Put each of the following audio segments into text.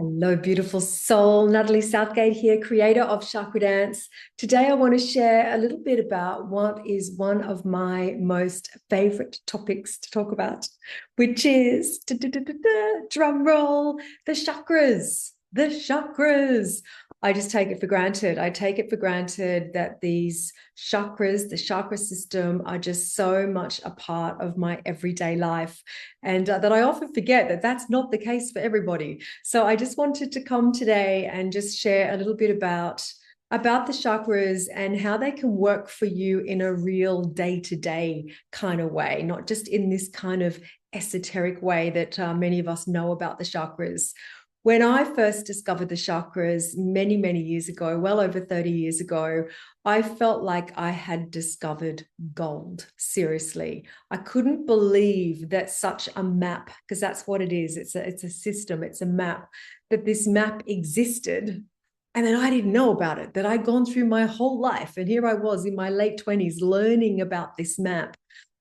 Hello, beautiful soul. Natalie Southgate here, creator of Chakra Dance. Today, I want to share a little bit about what is one of my most favorite topics to talk about, which is drum roll, the chakras. The chakras. I just take it for granted. I take it for granted that these chakras, the chakra system, are just so much a part of my everyday life. And that I often forget that that's not the case for everybody. So I just wanted to come today and just share a little bit about the chakras and how they can work for you in a real day-to-day kind of way, not just in this kind of esoteric way that many of us know about the chakras. When I first discovered the chakras many, many years ago, well over 30 years ago, I felt like I had discovered gold. Seriously. I couldn't believe that such a map, because that's what it is. It's a system, it's a map, that this map existed. And then I didn't know about it, that I'd gone through my whole life. And here I was in my late 20s learning about this map.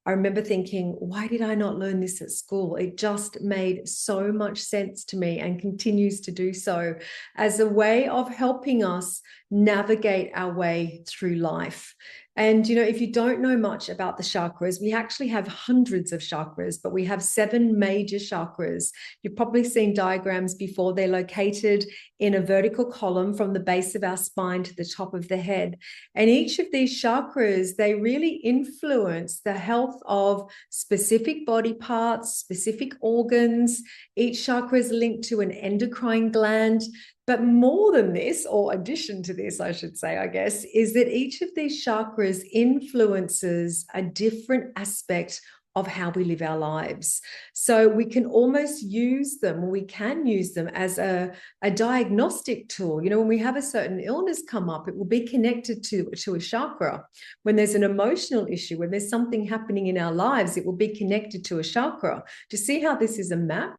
I remember thinking, why did I not learn this at school? It just made so much sense to me and continues to do so as a way of helping us navigate our way through life. And, if you don't know much about the chakras, we actually have hundreds of chakras, but we have 7 major chakras. You've probably seen diagrams before. They're located in a vertical column from the base of our spine to the top of the head. And each of these chakras, they really influence the health of specific body parts, specific organs. Each chakra is linked to an endocrine gland. But more than this, or addition to this, I should say, I guess, is that each of these chakras influences a different aspect of how we live our lives. So we can almost use them, we can use them as a diagnostic tool. When we have a certain illness come up, it will be connected to a chakra. When there's an emotional issue, when there's something happening in our lives, it will be connected to a chakra. Do you see how this is a map?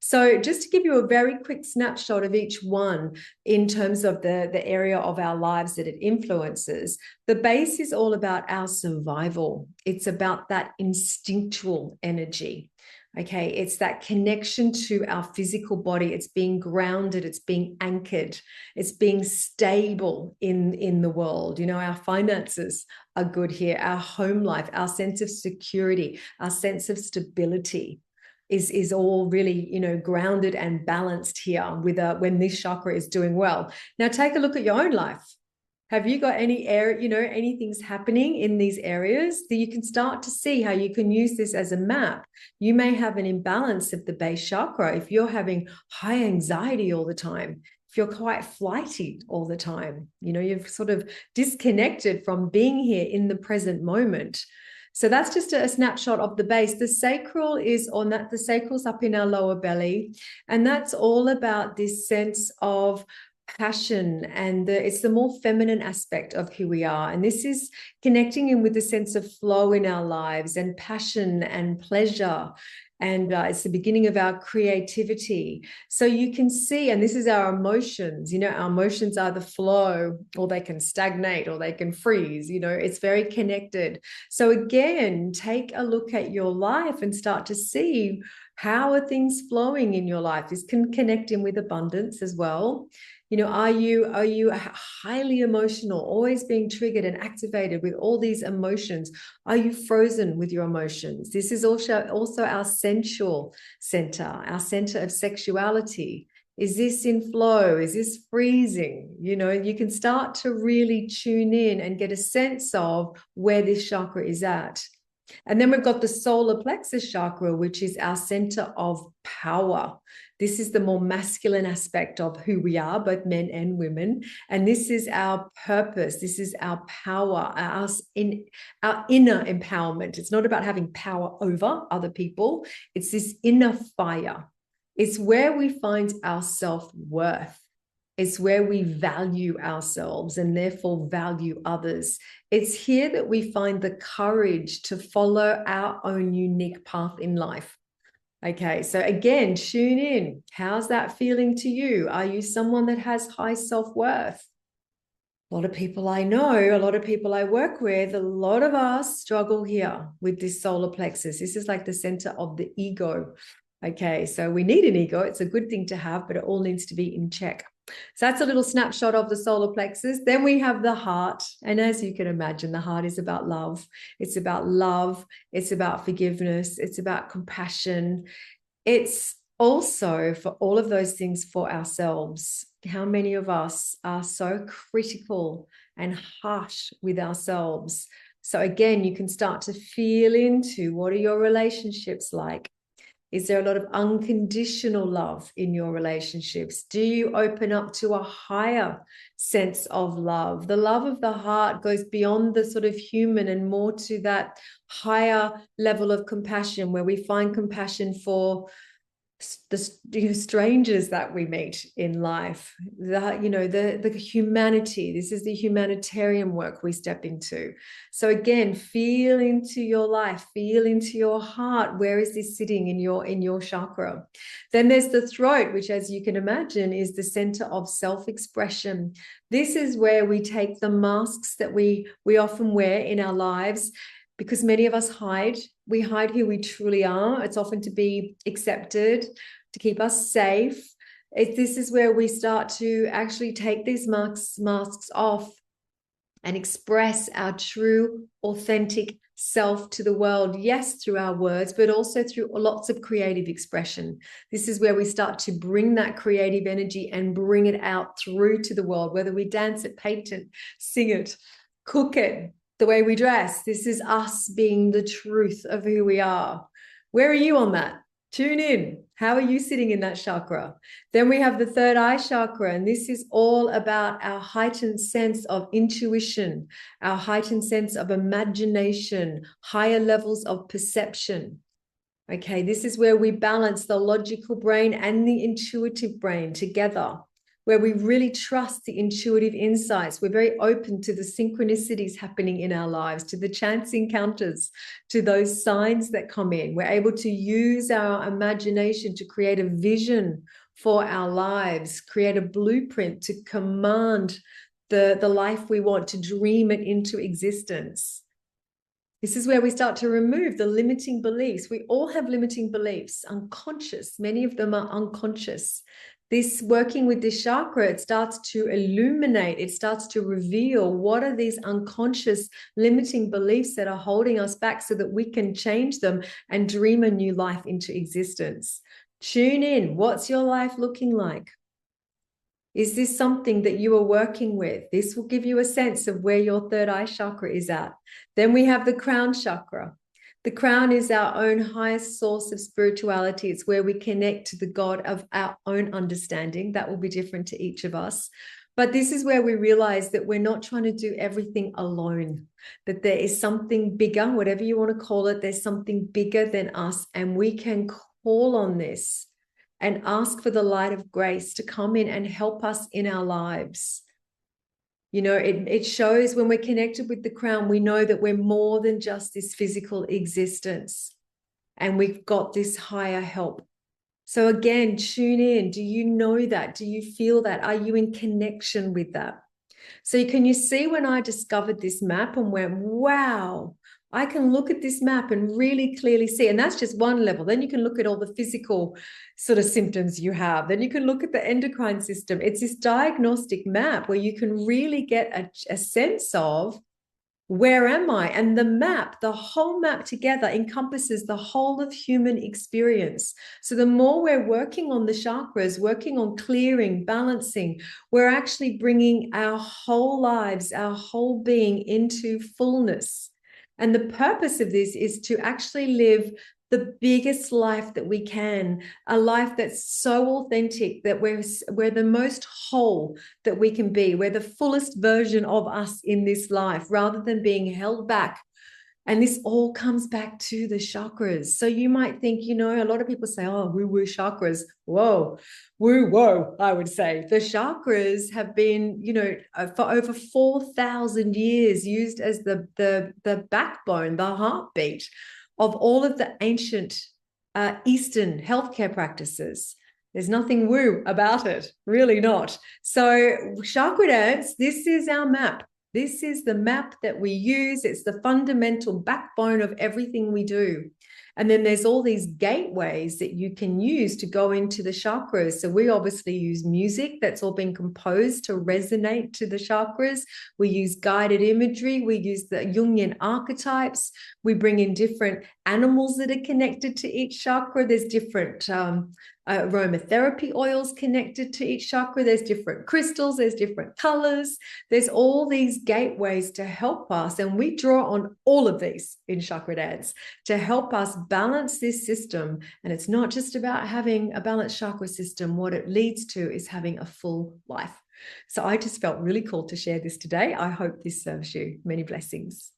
So just to give you a very quick snapshot of each one in terms of the area of our lives that it influences, the base is all about our survival. It's about that instinctual energy. Okay, it's that connection to our physical body. It's being grounded, it's being anchored, it's being stable in the world. Our finances are good here, our home life, our sense of security, our sense of stability is all really, grounded and balanced here with when this chakra is doing well. Now take a look at your own life. Have you got any area, anything's happening in these areas that you can start to see how you can use this as a map? You may have an imbalance of the base chakra if you're having high anxiety all the time, if you're quite flighty all the time, you've sort of disconnected from being here in the present moment. So that's just a snapshot of the base. The sacral is on that. The sacral's up in our lower belly. And that's all about this sense of passion. And it's the more feminine aspect of who we are. And this is connecting in with the sense of flow in our lives and passion and pleasure. And it's the beginning of our creativity. So you can see, and this is our emotions, our emotions are the flow, or they can stagnate, or they can freeze, it's very connected. So again, take a look at your life and start to see how are things flowing in your life. This can connect in with abundance as well. Are you highly emotional, always being triggered and activated with all these emotions? Are you frozen with your emotions? This is also our sensual center, our center of sexuality. Is this in flow? Is this freezing? You can start to really tune in and get a sense of where this chakra is at. And then we've got the solar plexus chakra, which is our center of power. This is the more masculine aspect of who we are, both men and women. And this is our purpose. This is our power, our inner empowerment. It's not about having power over other people. It's this inner fire. It's where we find our self-worth. It's where we value ourselves and therefore value others. It's here that we find the courage to follow our own unique path in life. Okay, so again, tune in. How's that feeling to you? Are you someone that has high self-worth? A lot of people I know, a lot of people I work with, a lot of us struggle here with this solar plexus. This is like the center of the ego. Okay, so we need an ego. It's a good thing to have, but it all needs to be in check. So that's a little snapshot of the solar plexus. Then we have the heart. And as you can imagine, the heart is about love. It's about love. It's about forgiveness. It's about compassion. It's also for all of those things for ourselves. How many of us are so critical and harsh with ourselves? So again, you can start to feel into, what are your relationships like? Is there a lot of unconditional love in your relationships? Do you open up to a higher sense of love? The love of the heart goes beyond the sort of human and more to that higher level of compassion, where we find compassion for the strangers that we meet in life, the humanity. This is the humanitarian work we step into. So again, feel into your life, feel into your heart. Where is this sitting in your chakra? Then there's the throat, which, as you can imagine, is the center of self-expression. This is where we take the masks that we often wear in our lives, because many of us hide. We hide who we truly are. It's often to be accepted, to keep us safe. This is where we start to actually take these masks off and express our true, authentic self to the world. Yes, through our words, but also through lots of creative expression. This is where we start to bring that creative energy and bring it out through to the world, whether we dance it, paint it, sing it, cook it, the way we dress. This is us being the truth of who we are. Where are you on that? Tune in. How are you sitting in that chakra? Then we have the third eye chakra, and this is all about our heightened sense of intuition, our heightened sense of imagination, higher levels of perception. Okay, this is where we balance the logical brain and the intuitive brain together, where we really trust the intuitive insights. We're very open to the synchronicities happening in our lives, to the chance encounters, to those signs that come in. We're able to use our imagination to create a vision for our lives, create a blueprint to command the life we want, to dream it into existence. This is where we start to remove the limiting beliefs. We all have limiting beliefs, unconscious. Many of them are unconscious. This working with this chakra, it starts to illuminate, it starts to reveal what are these unconscious limiting beliefs that are holding us back, so that we can change them and dream a new life into existence. Tune in. What's your life looking like? Is this something that you are working with? This will give you a sense of where your third eye chakra is at. Then we have the crown chakra. The crown is our own highest source of spirituality. It's where we connect to the God of our own understanding. That will be different to each of us. But this is where we realize that we're not trying to do everything alone, that there is something bigger, whatever you want to call it, there's something bigger than us, and we can call on this and ask for the light of grace to come in and help us in our lives. You know, it shows when we're connected with the crown, we know that we're more than just this physical existence, and we've got this higher help. So again, tune in. Do you know that? Do you feel that? Are you in connection with that? So can you see, when I discovered this map and went, wow, I can look at this map and really clearly see, and that's just one level. Then you can look at all the physical sort of symptoms you have. Then you can look at the endocrine system. It's this diagnostic map where you can really get a sense of, where am I? And the map, the whole map together, encompasses the whole of human experience. So the more we're working on the chakras, working on clearing, balancing, we're actually bringing our whole lives, our whole being into fullness. And the purpose of this is to actually live the biggest life that we can, a life that's so authentic, that we're the most whole that we can be. We're the fullest version of us in this life, rather than being held back. And this all comes back to the chakras. So you might think, you know, a lot of people say, oh, woo-woo chakras. Whoa, woo-whoa, I would say. The chakras have been, you know, for over 4,000 years used as the backbone, the heartbeat of all of the ancient Eastern healthcare practices. There's nothing woo about it, really not. So chakra dance, this is our map. This is the map that we use. It's the fundamental backbone of everything we do. And then there's all these gateways that you can use to go into the chakras. So we obviously use music that's all been composed to resonate to the chakras. We use guided imagery. We use the Jungian archetypes. We bring in different animals that are connected to each chakra. There's different aromatherapy oils connected to each chakra. There's different crystals. There's different colors. There's all these gateways to help us. And we draw on all of these in Chakra Dance to help us balance this system. And it's not just about having a balanced chakra system. What it leads to is having a full life. So I just felt really cool to share this today. I hope this serves you. Many blessings.